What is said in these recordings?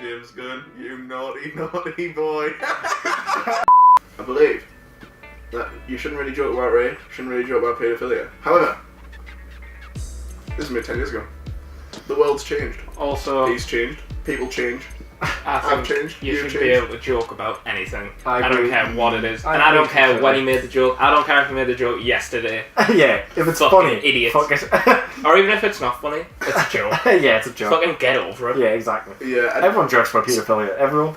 James Gunn, you naughty, naughty boy. I believe that you shouldn't really joke about rape, shouldn't really joke about paedophilia. However, this is made 10 years ago. The world's changed. Also, He's changed. People change. I've changed. You You've should be changed. able to joke about anything. I don't agree. care what it is. I And I don't agree care completely. when he made the joke. I don't care if he made the joke yesterday. Yeah, if it's Fucking funny, idiots. fuck it. Or even if it's not funny, it's a joke. Yeah, it's a joke. Fucking get over it. Yeah, exactly. Yeah, Everyone jokes about paedophilia. Everyone.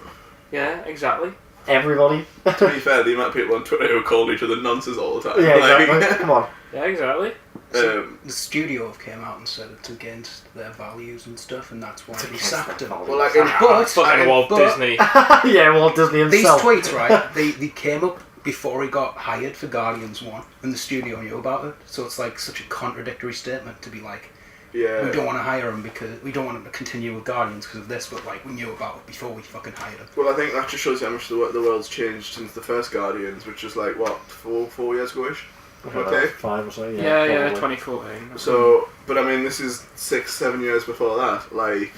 Yeah, exactly. Everybody. to be fair, the amount of people on Twitter who called each other nonsense all the time. Yeah, Like, exactly. Come on. Yeah, exactly. The studio have came out and said it's against their values and stuff, and that's why they sacked him. well, like, Fucking Walt Disney. Yeah, Walt Disney These himself. tweets, right, they came up before he got hired for Guardians 1, and the studio knew about it, so it's like such a contradictory statement to be like, yeah. we don't want to hire him because we don't want him to continue with Guardians because of this, but like we knew about it before we fucking hired him. Well, I think that just shows you how much the world's changed since the first Guardians, which was like, what, four years ago-ish? Okay. 5 or so, Yeah, probably. 2014. So, but I mean, this is 6-7 years before that. Like,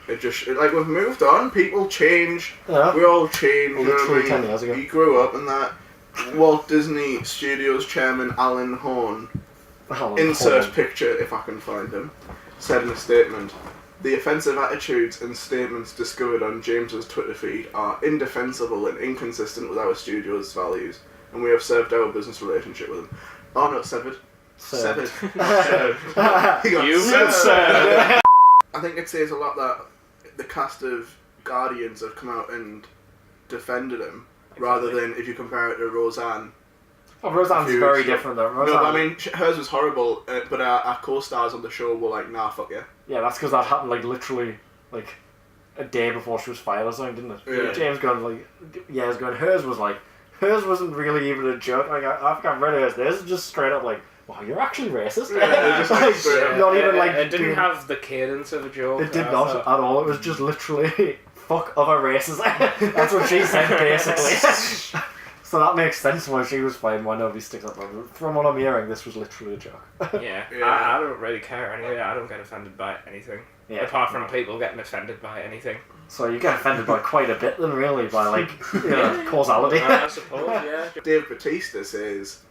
like we've moved on. People change. Yeah. We all change. You know what I Literally mean? 10 years ago. You grew up, and that Walt Disney Studios chairman Alan Horn, insert picture if I can find him, said in a statement, "The offensive attitudes and statements discovered on James's Twitter feed are indefensible and inconsistent with our studio's values, and we have served our business relationship with him." Oh no, severed. Severed. Severed. He got You've severed. been said. I think it says a lot that the cast of Guardians have come out and defended him, rather than if you compare it to Roseanne. Oh, Roseanne's Huge. very different though. No, but I mean, hers was horrible, but our co-stars on the show were like, nah, fuck yeah. Yeah, that's because that happened like literally like a day before she was fired or something, didn't it? Yeah. James Gunn like years ago, and hers wasn't really even a joke. Like I think I've read hers. Theirs is just straight up like, wow, you're actually racist. Yeah, they're just like straight up. Not even like It didn't doing- have the cadence of a joke. It did not at all. It was just literally fuck other races. That's what she said basically. So that makes sense why she was fine, why nobody sticks up. From what I'm hearing, this was literally a joke. Yeah, Yeah. I don't really care anyway. I don't get offended by anything. Yeah. Apart from people getting offended by anything. So you get offended by quite a bit then really, by like, you know, causality. I suppose, yeah. Dave Bautista says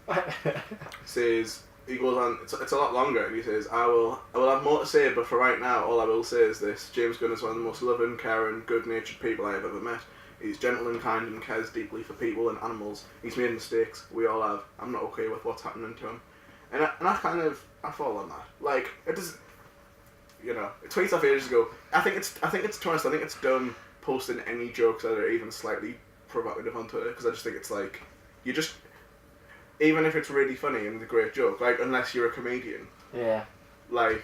he goes on. It's a lot longer, and he says, I will have more to say, but for right now, all I will say is this: James Gunn is one of the most loving, caring, good-natured people I have ever met. He's gentle and kind and cares deeply for people and animals. He's made mistakes. We all have. I'm not okay with what's happening to him, and I fall on that. Like it does. You know, it tweets off ages ago. I think it's to be honest, I think it's dumb posting any jokes that are even slightly provocative on Twitter, because I just think it's like, you just, even if it's really funny and a great joke, like, unless you're a comedian, Yeah. like,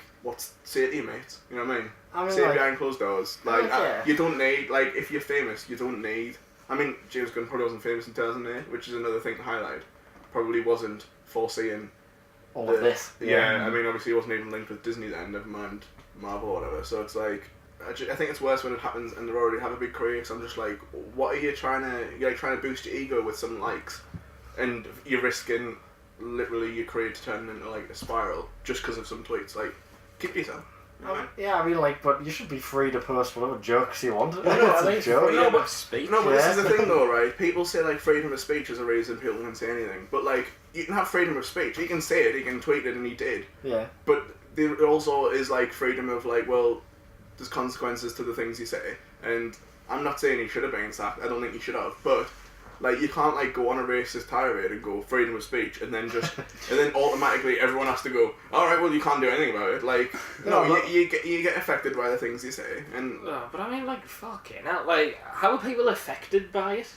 say it to your mates, you know what I mean? I mean, Say it like, behind closed doors. Like, yeah. you don't need, like, if you're famous, you don't need, I mean, James Gunn probably wasn't famous in 2008, which is another thing to highlight. Probably wasn't foreseeing all of this. Yeah, I mean, obviously he wasn't even linked with Disney then, never mind Marvel or whatever, so it's like, I think it's worse when it happens and they already have a big career, because I'm just like, what are you trying to boost your ego with some likes, and you're risking literally your career to turn into like a spiral just because of some tweets. Like, keep to yourself. You know what I mean? Yeah, I mean, like, but you should be free to post whatever jokes you want. Well, no, It's I a think joke. freedom of speech. No, but this Yeah. is the thing though, right? People say like freedom of speech is a reason people can say anything, but like, you can have freedom of speech. He can say it, he can tweet it, and he did. Yeah. But there also is like freedom of like, well, there's consequences to the things you say, and I'm not saying he should have been sacked. I don't think he should have, but like, you can't like go on a racist tirade and go freedom of speech, and then just and then automatically everyone has to go, all right, well, you can't do anything about it. Like, no, you get affected by the things you say, and But I mean, like, fucking hell, like, how are people affected by it?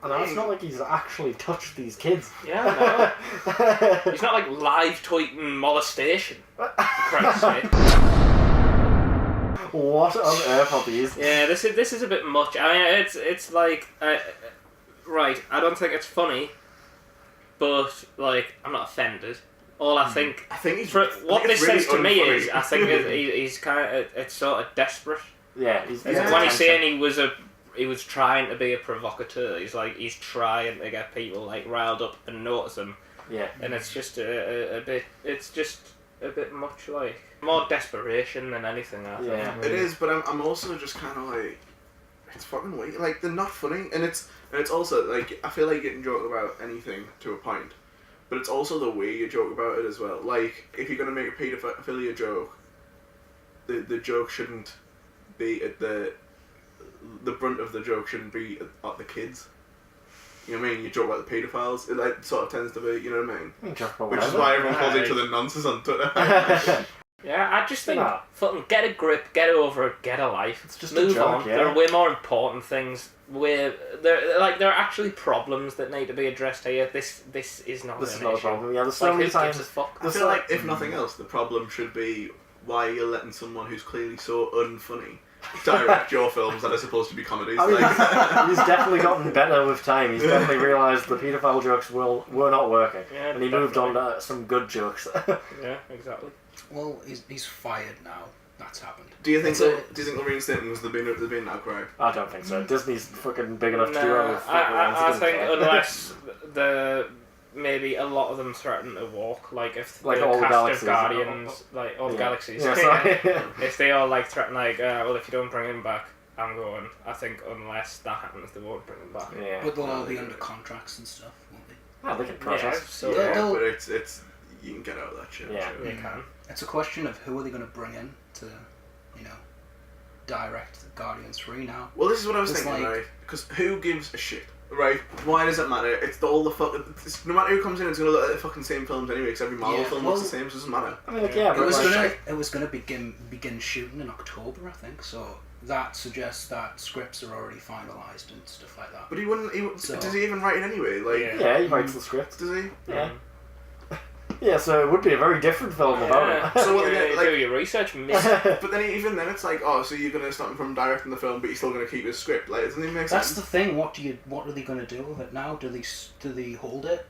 And it's not like he's actually touched these kids. Yeah, I know. He's not like live tweeting molestation. For Christ's sake. What on earth are these? Yeah, this is a bit much. I mean, it's like, right. I don't think it's funny, but like, I'm not offended. All I think, he's, what this really says to me unfunny. is, I think he's kind of, it's sort of desperate. Yeah, he's When he's saying he was trying to be a provocateur, he's trying to get people like riled up and notice him. Yeah. And it's just a bit. It's just a bit much. Like more desperation than anything. I think. Yeah. It is, but I'm also just kind of like, it's fucking weird. Like they're not funny, and it's also like I feel like you can joke about anything to a point, but it's also the way you joke about it as well. Like if you're gonna make a paedophilia joke, the joke shouldn't be at the brunt of the joke shouldn't be at the kids. You know what I mean? You joke about the paedophiles. It like sort of tends to be. You know what I mean? Which is why everyone calls each other nonsense on Twitter. Yeah, I just think fucking get a grip, get over it, get a life. It's just move a joke, on. yeah. There are way more important things. Where there are actually problems that need to be addressed here. This is not. This an is not a issue. problem. Yeah, there's so many who gives times. a fuck? I feel like if nothing else, the problem should be why you're letting someone who's clearly so unfunny direct your films that are supposed to be comedies. I mean, like. he's definitely gotten better with time. He's definitely realised the paedophile jokes were not working, Yeah, and he moved on to some good jokes. Yeah, exactly. Well, he's fired now. That's happened. Do you think the reinstatement was the being an outcry? I don't think so. Disney's fucking big enough to do No, it with I think unless maybe a lot of them threaten to walk, like if Like the all the cast galaxies. of Guardians, like all the Yeah. galaxies, Yeah, sorry. if they all like threaten, like, well, if you don't bring him back, I'm going. I think unless that happens, they won't bring him back. Yeah. But they'll all be under contracts and stuff, won't they? Oh, they can Yeah, protest. so Yeah. But it's you can get out of that shit. Yeah. Sure. you can. It's a question of who are they going to bring in to, direct Guardians 3 now. Well, this is what I was It's thinking, like- right? Because who gives a shit, right? Why does it matter? It's all the fuck. No matter who comes in, it's gonna look at the fucking same films anyway. Because every Marvel Yeah, film looks the same, so it doesn't matter. I mean, like, yeah, It but was like, gonna begin shooting in October, I think. So that suggests that scripts are already finalised and stuff like that. But he wouldn't. So- Does he even write it anyway? Like, Yeah. yeah, he writes the script. does he? Yeah. Yeah, so it would be a very different film about So what you they get, like- do your research, miss. it. But then even then, it's like, oh, so you're gonna stop him from directing the film, but you're still gonna keep his script. Like, it doesn't even make That's sense. the thing. What are they going to do with it now? Do they hold it,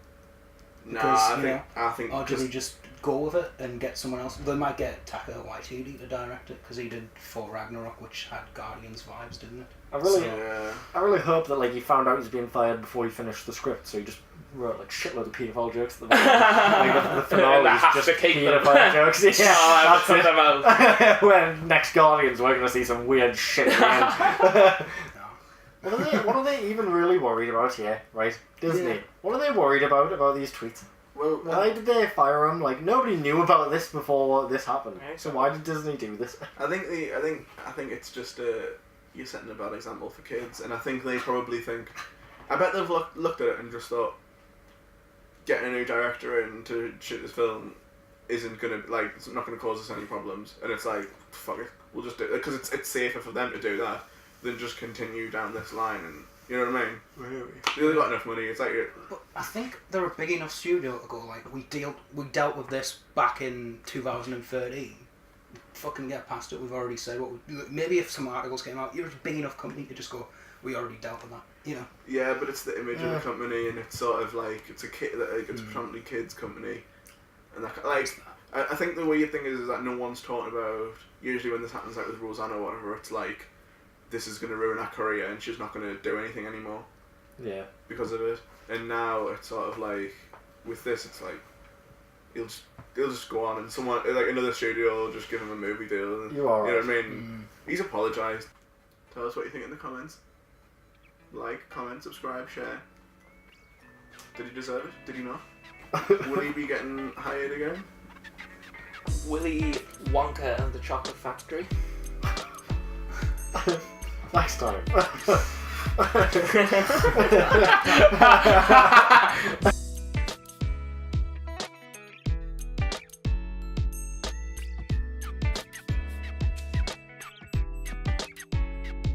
Nah, because, I think or do they just go with it and get someone else? They might get Taika Waititi to direct it because he did Thor Ragnarok, which had Guardians vibes, didn't it? yeah. I really hope that like he found out he was being fired before he finished the script, so he just wrote like shitload of paedophile jokes. At the beginning. Like the finale That is has just to keep them. paedophile jokes. Yeah, Oh, that's them out. it. When next Guardians, we're gonna see some weird shit at the end. What are they even really worried about here, right? Disney. Yeah. What are they worried about these tweets? Well, Why did they fire him? Like nobody knew about this before this happened. So why did Disney do this? I think it's just you're setting a bad example for kids, and I think they probably think. I bet they've looked at it and just thought, getting a new director in to shoot this film isn't gonna it's not gonna cause us any problems, and it's like fuck it, we'll just do it because it's safer for them to do that than just continue down this line, and you know what I mean. Really? They've got enough money. It's like But I think they're a big enough studio to go like we dealt with this back in 2013. Fucking get past it. We've already said what. Maybe if some articles came out, you're a big enough company to just go. We already dealt with that. yeah, but it's the image of the company, and it's sort of like it's a kid that it's predominantly kids company, and that I think the weird thing is that no one's talking about. Usually when this happens, like with Rosanna or whatever, it's like this is going to ruin her career, and she's not going to do anything anymore. Yeah. Because of it, and now it's sort of like with this, it's like he'll just go on, and someone like another studio will just give him a movie deal. And, You are You know right. what I mean? He's apologised. Tell us what you think in the comments. Like, comment, subscribe, share. Did he deserve it? Did he not? Will he be getting hired again? Willy Wonka and the Chocolate Factory. Next time.